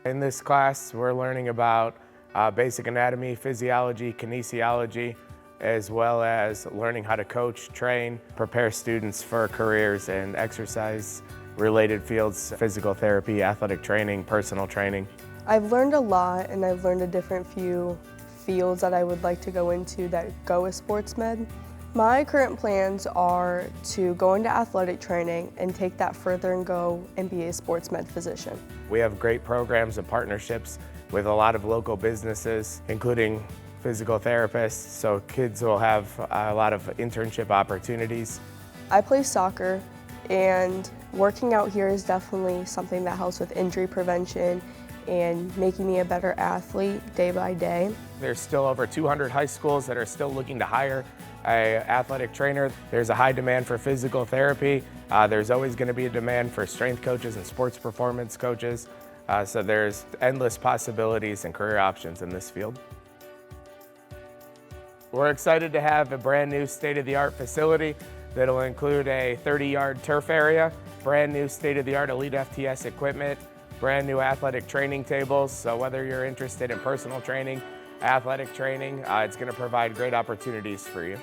In this class, we're learning about basic anatomy, physiology, kinesiology, as well as learning how to coach, train, prepare students for careers in exercise-related fields, physical therapy, athletic training, personal training. I've learned a lot, and I've learned a different few fields that I would like to go into that go with sports med. My current plans are to go into athletic training and take that further and go and be a sports med physician. We have great programs and partnerships with a lot of local businesses, including physical therapists, so kids will have a lot of internship opportunities. I play soccer, and working out here is definitely something that helps with injury prevention and making me a better athlete day by day. There's still over 200 high schools that are still looking to hire an athletic trainer. There's a high demand for physical therapy. There's always going to be a demand for strength coaches and sports performance coaches. So there's endless possibilities and career options in this field. We're excited to have a brand new state-of-the-art facility that'll include a 30-yard turf area, brand new state-of-the-art elite FTS equipment, brand new athletic training tables. So whether you're interested in personal training, athletic training, it's going to provide great opportunities for you.